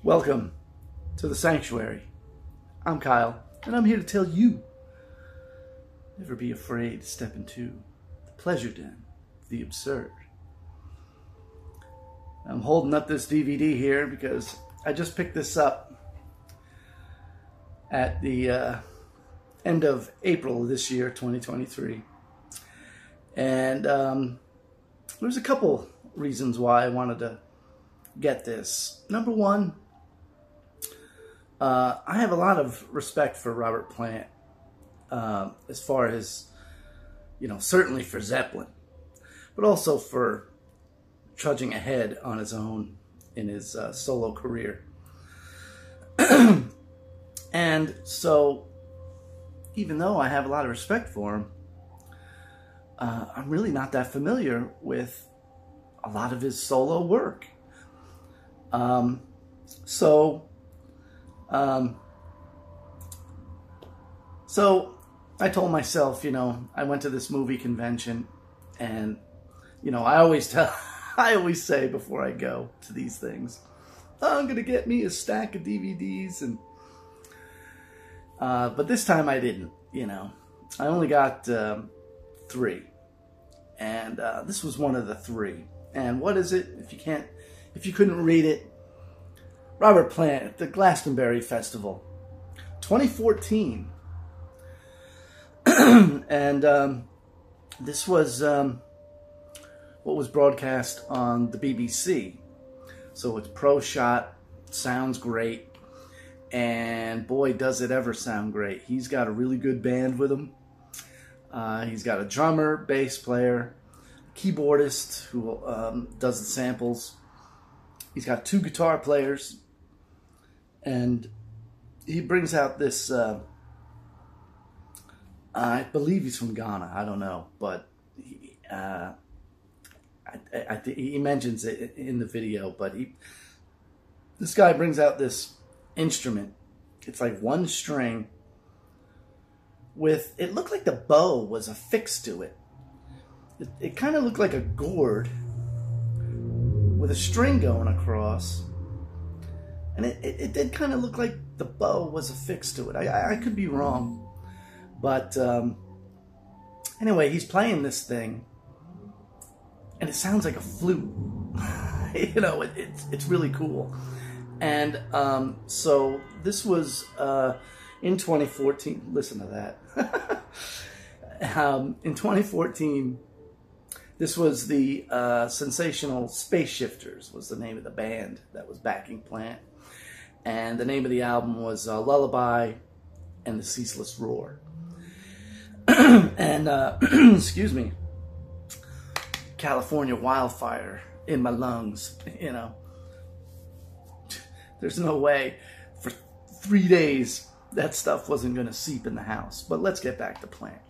Welcome to the Sanctuary. I'm Kyle, and I'm here to tell you, never be afraid to step into the pleasure den of the absurd. I'm holding up this DVD here because I just picked this up at the end of April of this year, 2023. And there's a couple reasons why I wanted to get this. Number one, I have a lot of respect for Robert Plant, as far as, certainly for Zeppelin, but also for trudging ahead on his own in his solo career. And so, even though I have a lot of respect for him, I'm really not that familiar with a lot of his solo work. So I told myself, I went to this movie convention, and, I always say before I go to these things, I'm going to get me a stack of DVDs, and, but this time I didn't, I only got, 3, and, this was one of the 3. And what is it? If you couldn't read it, Robert Plant at the Glastonbury Festival, 2014. And this was what was broadcast on the BBC. So it's pro shot, sounds great, and boy, does it ever sound great. He's got a really good band with him. He's got a drummer, bass player, keyboardist who does the samples. He's got 2 guitar players. And he brings out this, I believe he's from Ghana, I don't know, but I think he mentions it in the video, but this guy brings out this instrument. It's like 1 string with, it looked like the bow was affixed to it. It kind of looked like a gourd with a string going across. And it did kind of look like the bow was affixed to it. I could be wrong. But anyway, he's playing this thing, and it sounds like a flute. It's really cool. And so this was in 2014. Listen to that. In 2014, this was the Sensational Space Shifters was the name of the band that was backing Plant. And the name of the album was Lullaby and the Ceaseless Roar. And, excuse me, California wildfire in my lungs, There's no way for 3 days that stuff wasn't going to seep in the house. But let's get back to Plant.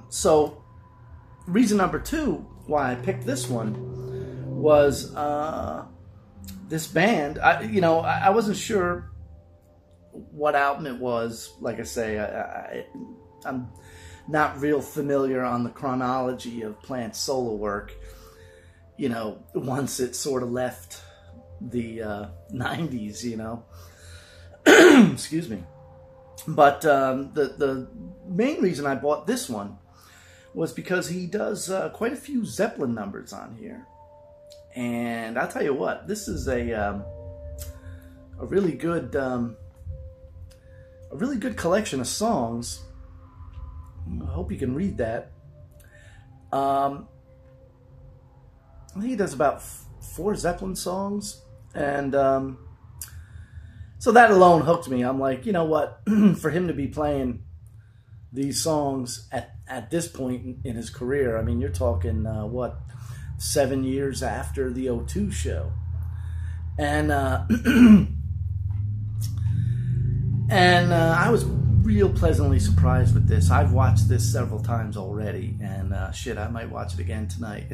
So reason number 2 why I picked this one was this band. I wasn't sure what album it was. Like I say, I'm not real familiar on the chronology of Plant's solo work. Once it sort of left the 90s, excuse me. But the main reason I bought this one was because he does quite a few Zeppelin numbers on here. And I'll tell you what, this is a really good collection of songs. I hope you can read that. I think he does about 4 Zeppelin songs, and so that alone hooked me. I'm like, you know what? For him to be playing these songs at this point in his career, I mean, you're talking 7 years after the O2 show, and I was real pleasantly surprised with this. I've watched this several times already, and shit, I might watch it again tonight.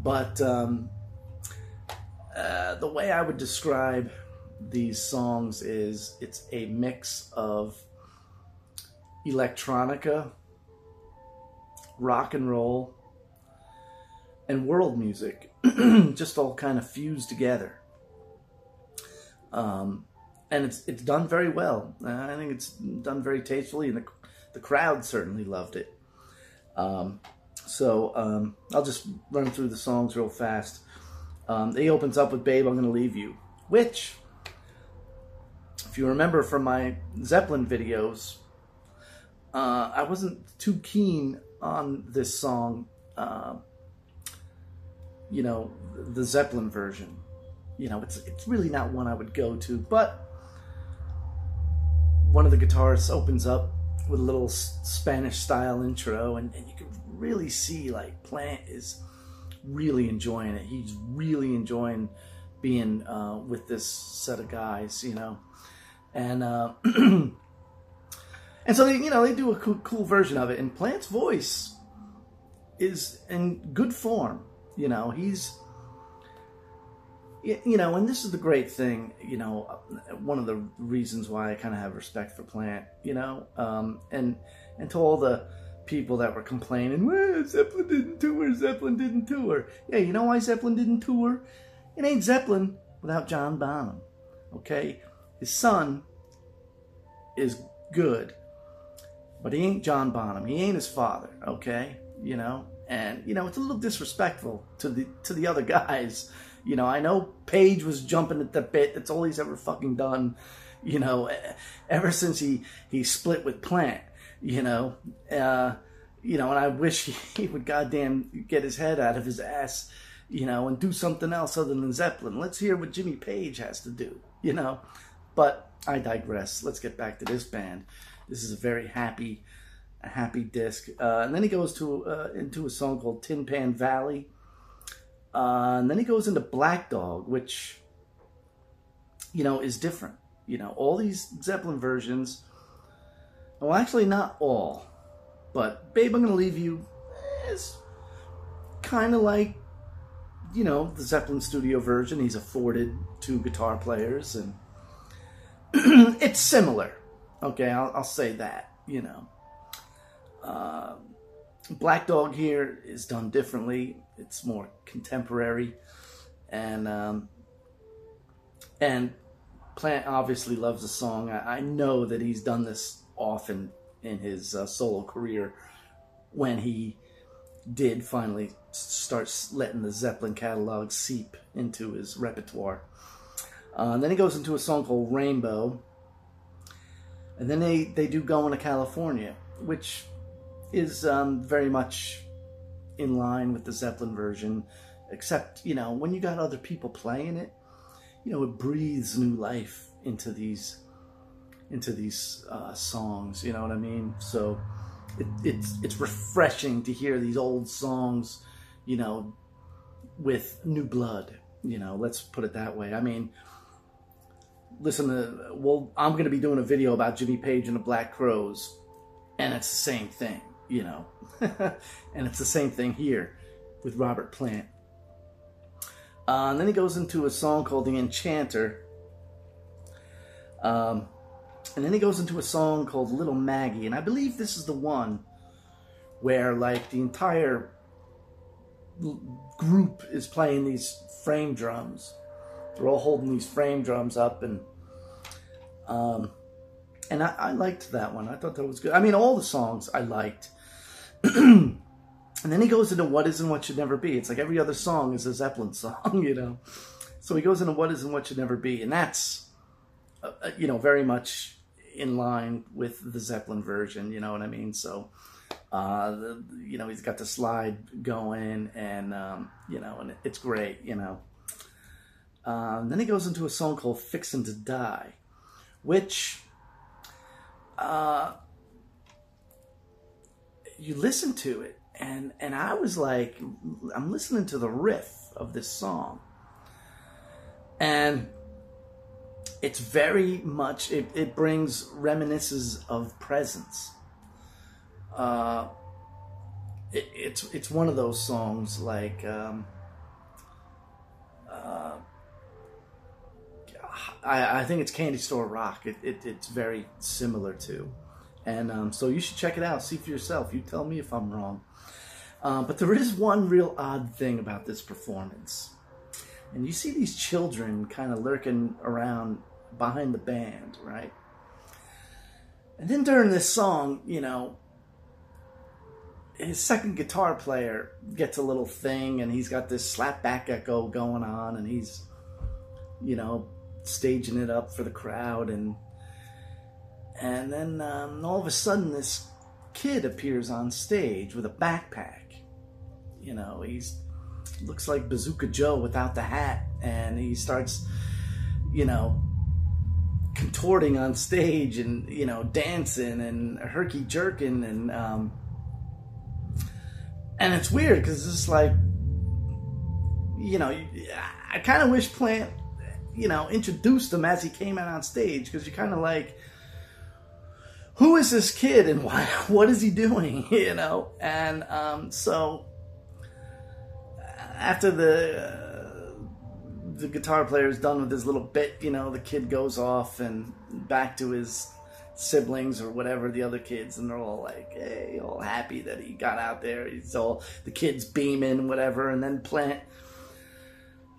But the way I would describe these songs is it's a mix of electronica, rock and roll, and world music just all kind of fused together. And it's done very well. I think it's done very tastefully, and the crowd certainly loved it. So I'll just run through the songs real fast. He opens up with "Babe, I'm Gonna Leave You," which, if you remember from my Zeppelin videos, I wasn't too keen on this song, you know, the Zeppelin version. You know, it's really not one I would go to, but one of the guitarists opens up with a little Spanish style intro, and you can really see like Plant is really enjoying it. He's really enjoying being with this set of guys, you know, and and so they do a cool version of it, and Plant's voice is in good form. You know, he's, you know, and this is the great thing, you know, one of the reasons why I kind of have respect for Plant, you know, and to all the people that were complaining, well, Zeppelin didn't tour. Yeah, you know why Zeppelin didn't tour? It ain't Zeppelin without John Bonham, okay? His son is good, but he ain't John Bonham. He ain't his father, okay? You know, and, you know, it's a little disrespectful to the other guys. You know, I know Page was jumping at the bit. That's all he's ever fucking done, you know, ever since he split with Plant, you know, and I wish he would goddamn get his head out of his ass, you know, and do something else other than Zeppelin. Let's hear what Jimmy Page has to do, you know. But I digress. Let's get back to this band. This is a very happy disc. And then he goes into a song called Tin Pan Valley. And then he goes into Black Dog, which, you know, is different. You know, all these Zeppelin versions, well, actually not all, but Babe, I'm Gonna Leave You is kind of like, you know, the Zeppelin studio version. He's afforded 2 guitar players, and it's similar. Okay, I'll say that, you know. Black Dog here is done differently. It's more contemporary, and Plant obviously loves the song. I know that he's done this often in his solo career when he did finally start letting the Zeppelin catalog seep into his repertoire. Then he goes into a song called Rainbow, and then they do Going to California, which is very much in line with the Zeppelin version, except, you know, when you got other people playing it, you know, it breathes new life into these songs, you know what I mean? So it's refreshing to hear these old songs, you know, with new blood, you know, let's put it that way. I mean, listen to, well, I'm going to be doing a video about Jimmy Page and the Black Crowes, and it's the same thing, you know. And it's the same thing here with Robert Plant. And then he goes into a song called The Enchanter. And then he goes into a song called Little Maggie. And I believe this is the one where, like, the entire group is playing these frame drums. They're all holding these frame drums up. And I liked that one. I thought that was good. I mean, all the songs I liked. And then he goes into What Is and What Should Never Be. It's like every other song is a Zeppelin song, you know. So he goes into What Is and What Should Never Be. And that's, you know, very much in line with the Zeppelin version, you know what I mean? So, you know, he's got the slide going, and, you know, and it's great, you know. Then he goes into a song called Fixin' to Die, which, you listen to it, and I was like, I'm listening to the riff of this song, and it's very much, it brings reminiscences of Presence. It's one of those songs like, I think it's Candy Store Rock. It's very similar to. And so you should check it out. See for yourself. You tell me if I'm wrong. But there is one real odd thing about this performance. And you see these children kind of lurking around behind the band, right? And then during this song, you know, his second guitar player gets a little thing, and he's got this slapback echo going on, and he's, you know, staging it up for the crowd, and then all of a sudden this kid appears on stage with a backpack. You know, he's looks like Bazooka Joe without the hat, and he starts, you know, contorting on stage and, you know, dancing and herky jerking, and it's weird because it's just like, you know, I kind of wish Plant, you know, introduced him as he came out on stage, because you're kind of like, who is this kid and why? What is he doing? You know, and so after the guitar player is done with his little bit, you know, the kid goes off and back to his siblings or whatever, the other kids, and they're all like, hey, all happy that he got out there. He's all, the kid's beaming, whatever, and then Plant,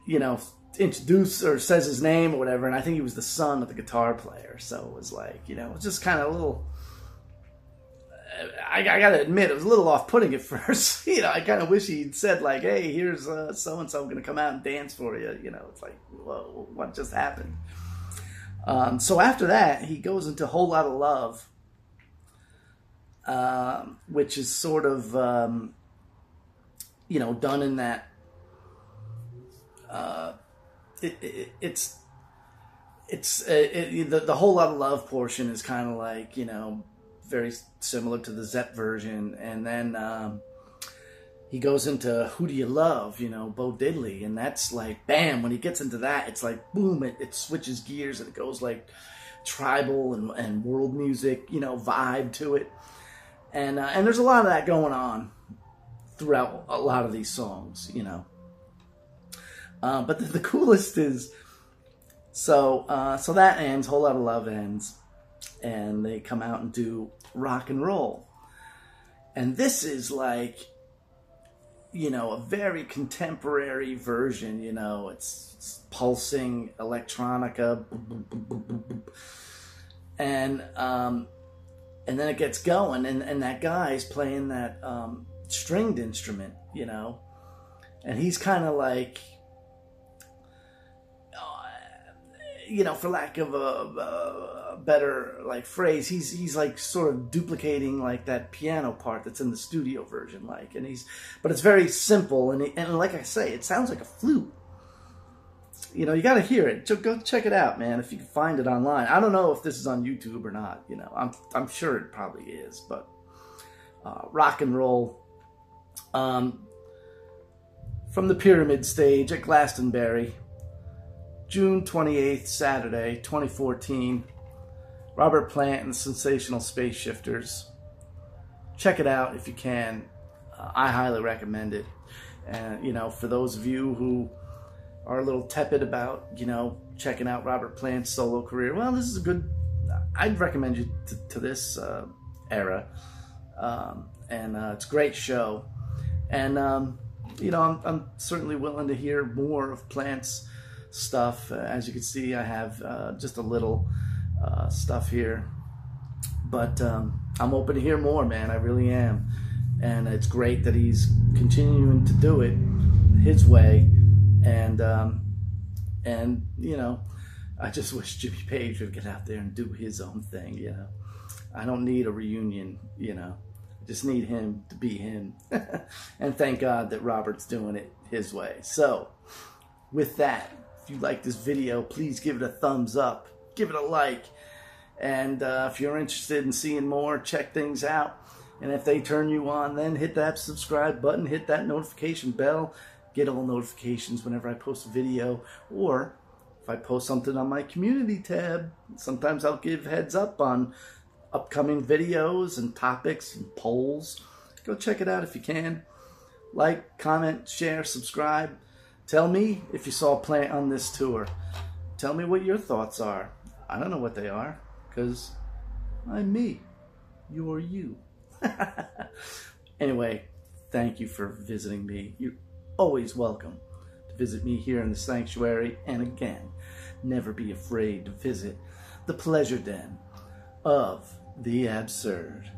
you know, introduce or says his name or whatever, and I think he was the son of the guitar player, so it was like, you know, it was just kind of a little, I gotta admit, it was a little off-putting at first. You know, I kind of wish he'd said like, hey, here's so-and-so gonna come out and dance for you. You know, it's like, whoa, what just happened? So after that, he goes into Whole Lotta Love, which is sort of, you know, done in that, the Whole Lotta Love portion is kind of like, you know, very similar to the Zepp version, and then he goes into Who Do You Love, you know, Bo Diddley, and that's like, bam, when he gets into that, it's like, boom, it switches gears, and it goes like tribal and world music, you know, vibe to it, and there's a lot of that going on throughout a lot of these songs, you know. But the coolest is, so that ends, Whole Lotta Love ends, and they come out and do Rock and Roll. And this is like, you know, a very contemporary version, you know, it's pulsing electronica, and then it gets going, and that guy's playing that stringed instrument, you know, and he's kind of like, you know, for lack of a better like phrase, he's like sort of duplicating like that piano part that's in the studio version, like, and but it's very simple, and like I say, it sounds like a flute. You know, you got to hear it. Go check it out, man, if you can find it online. I don't know if this is on YouTube or not. You know, I'm sure it probably is, but Rock and Roll, from the Pyramid stage at Glastonbury, June 28th, Saturday, 2014. Robert Plant and the Sensational Space Shifters. Check it out if you can. I highly recommend it. And, you know, for those of you who are a little tepid about, you know, checking out Robert Plant's solo career, well, this is a good, I'd recommend you to this era. And it's a great show. And, you know, I'm certainly willing to hear more of Plant's stuff. As you can see, I have just a little stuff here, but I'm open to hear more, man. I really am, and it's great that he's continuing to do it his way, and you know, I just wish Jimmy Page would get out there and do his own thing. You know, I don't need a reunion, you know, I just need him to be him. And thank God that Robert's doing it his way. So with that, if you like this video, please give it a thumbs up, give it a like, and if you're interested in seeing more, check things out. And if they turn you on, then hit that subscribe button, hit that notification bell, get all notifications whenever I post a video, or if I post something on my community tab, sometimes I'll give heads up on upcoming videos and topics and polls. Go check it out if you can. Like, comment, share, subscribe. Tell me if you saw Plant on this tour. Tell me what your thoughts are. I don't know what they are, because I'm me. You're you. Anyway, thank you for visiting me. You're always welcome to visit me here in the sanctuary. And again, never be afraid to visit the pleasure den of the absurd.